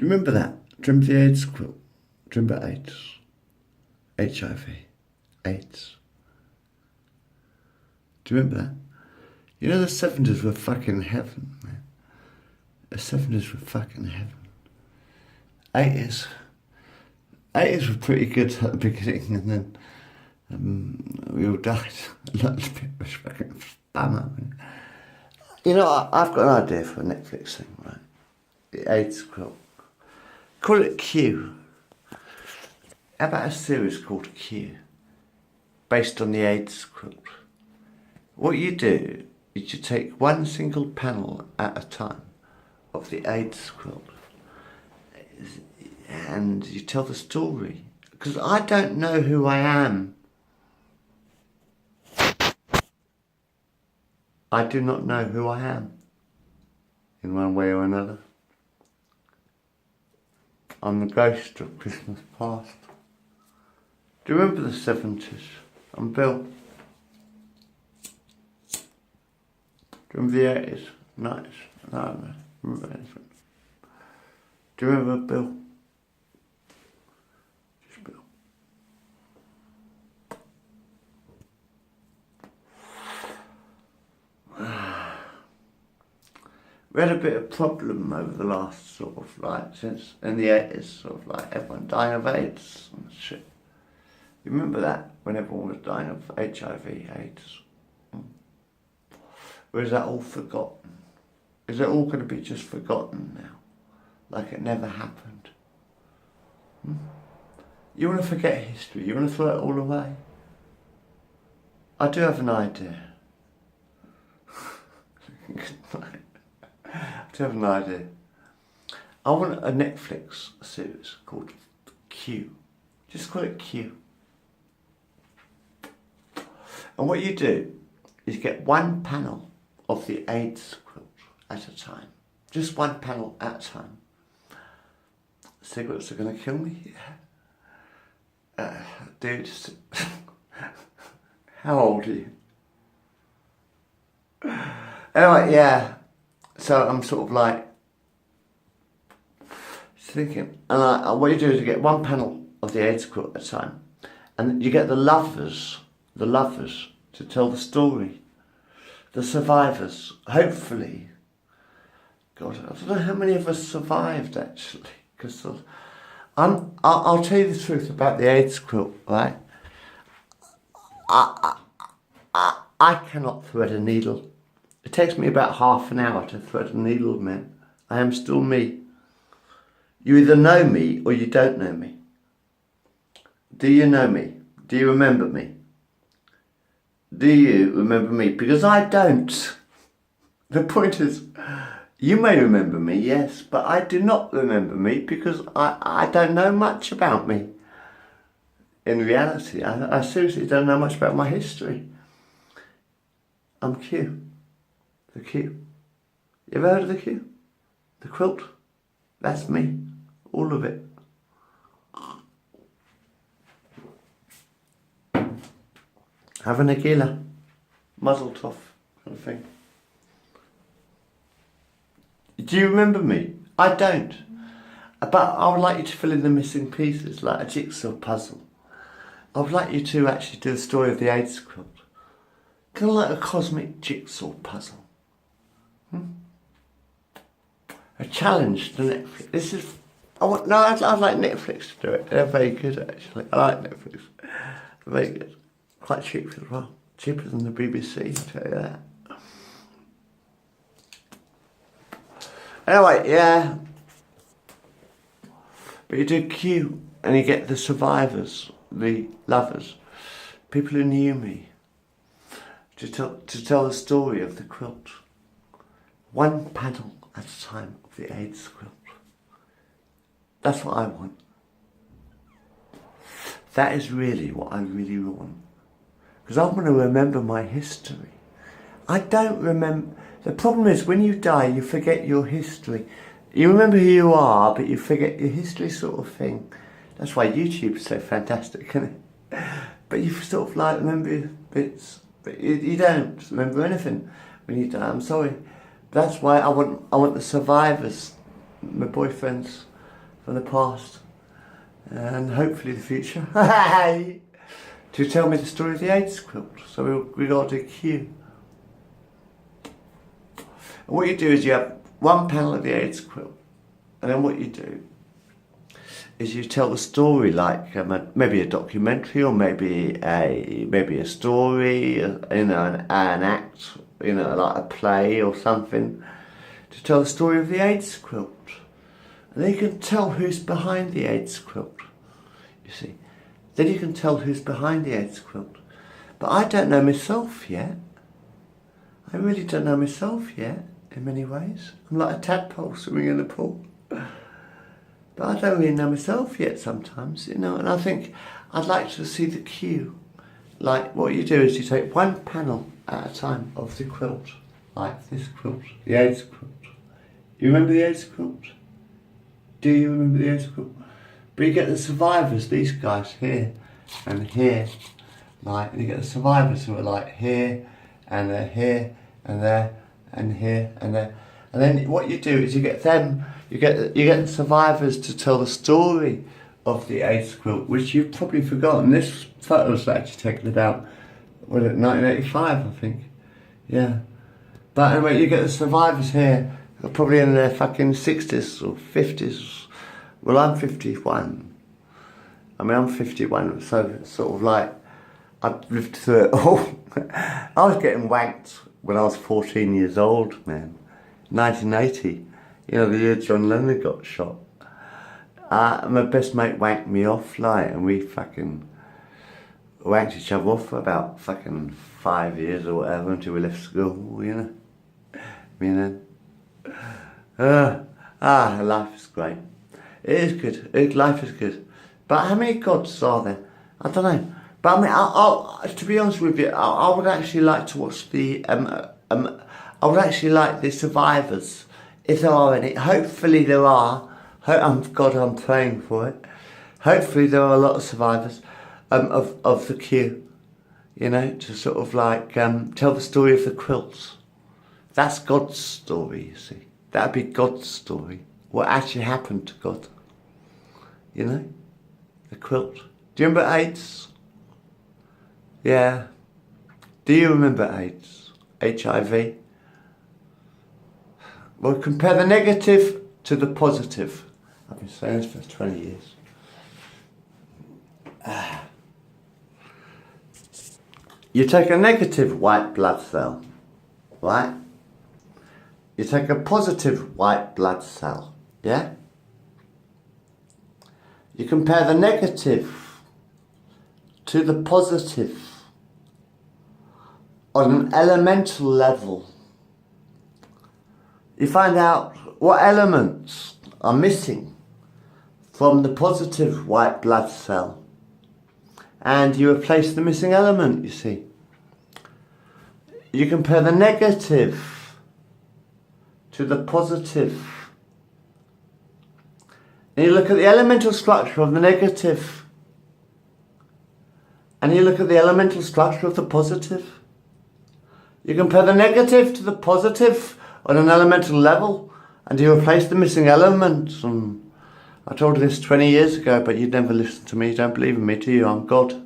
Do you remember that? Do you remember the AIDS quilt? Do you remember AIDS? HIV. AIDS. Do you remember that? You know the 70s were fucking heaven, man. The 70s were fucking heaven. 80s. 80s were pretty good at the beginning, and then we all died. A lot of it was fucking bummer. You know, I've got an idea for a Netflix thing, right? The AIDS quilt. Call it Q. How about a series called Q, based on the AIDS quilt? What you do is you take one single panel at a time of the AIDS quilt, and you tell the story. Because I don't know who I am. I do not know who I am, in one way or another. I'm the ghost of Christmas past. Do you remember the 70s? I'm Bill. Do you remember the 80s? 90s? No, I don't remember anything. Do you remember Bill? Just Bill. We had a bit of problem over the last sort of like, since in the 80s, sort of like everyone dying of AIDS and shit. You remember that, when everyone was dying of HIV, AIDS? Or is that all forgotten? Is it all going to be just forgotten now? Like it never happened? You want to forget history? You want to throw it all away? I do have an idea. I do have an idea. I want a Netflix series called Q. Just call it Q. And what you do is get one panel of the AIDS quilt at a time. Just one panel at a time. Cigarettes are going to kill me? Yeah. Dude, how old are you? Anyway, yeah. So I'm sort of like thinking, and what you do is you get one panel of the AIDS quilt at a time, and you get the lovers to tell the story, the survivors, hopefully. God, I don't know how many of us survived actually, because I'll tell you the truth about the AIDS quilt, right? I cannot thread a needle. It takes me about half an hour to thread a needle, man. I am still me. You either know me or you don't know me. Do you know me? Do you remember me? Do you remember me? Because I don't. The point is, you may remember me, yes, but I do not remember me because I don't know much about me. In reality, I seriously don't know much about my history. I'm Q. The Q. You ever heard of the Q? The quilt? That's me. All of it. Have a Nagila. Muzzle tov kind of thing. Do you remember me? I don't. But I would like you to fill in the missing pieces like a jigsaw puzzle. I would like you to actually do the story of the AIDS quilt. Kind of like a cosmic jigsaw puzzle. A challenge to Netflix. This is... I'd like Netflix to do it. They're very good actually. I like Netflix. They're very good. Quite cheap as well. Cheaper than the BBC, I'll tell you that. Anyway, yeah. But you do Q and you get the survivors, the lovers, people who knew me, to tell the story of the quilt. One panel at a time of the AIDS quilt. That's what I want. That is really what I really want. Because I want to remember my history. I don't remember... The problem is when you die, you forget your history. You remember who you are, but you forget your history sort of thing. That's why YouTube is so fantastic, isn't it? But you sort of like remember bits, but you don't remember anything when you die. I'm sorry. That's why I want the survivors, my boyfriends, from the past and hopefully the future to tell me the story of the AIDS quilt. So we got to do Q. And what you do is you have one panel of the AIDS quilt, and then what you do is you tell the story like maybe a documentary, or maybe a story, an act, like a play or something, to tell the story of the AIDS quilt. And then you can tell who's behind the AIDS quilt, you see. Then you can tell who's behind the AIDS quilt. But I don't know myself yet. I really don't know myself yet, in many ways. I'm like a tadpole swimming in the pool. But I don't really know myself yet sometimes, and I think I'd like to see the cue. Like, what you do is you take one panel at a time of the quilt, like this quilt, the AIDS quilt. You remember the AIDS quilt? Do you remember the AIDS quilt? But you get the survivors, these guys here and here, and you get the survivors who are like here, and they're here, and there, and here, and there. And then what you do is you get them, you get the survivors to tell the story of the AIDS quilt, which you've probably forgotten. This photo was actually taken about, 1985, I think. Yeah. But anyway, you get the survivors here, probably in their fucking 60s or 50s. Well, I'm 51. I'm 51, so sort of like, I've lived through it all. I was getting wanked when I was 14 years old, man. 1980, the year John Lennon got shot. My best mate wanked me off, and we fucking wanked each other off for about fucking 5 years or whatever until we left school, life is great. It is good. Life is good. But how many gods are there? I don't know. But I mean, I'll to be honest with you, I would actually like to watch the I would actually like the survivors, if there are any. Hopefully there are. God, I'm praying for it. Hopefully there are a lot of survivors of the queue, to sort of like tell the story of the quilts. That's God's story, you see. That'd be God's story. What actually happened to God. The quilt. Do you remember AIDS? Yeah. Do you remember AIDS? HIV? Well, compare the negative to the positive. I've been saying this for 20 years. You take a negative white blood cell, right? You take a positive white blood cell, yeah? You compare the negative to the positive on an elemental level. You find out what elements are missing from the positive white blood cell, and you replace the missing element, you see. You compare the negative to the positive, and you look at the elemental structure of the negative, and you look at the elemental structure of the positive. You compare the negative to the positive on an elemental level, and you replace the missing elements. And I told you this 20 years ago, but you'd never listen to me. You don't believe in me, do you? I'm God.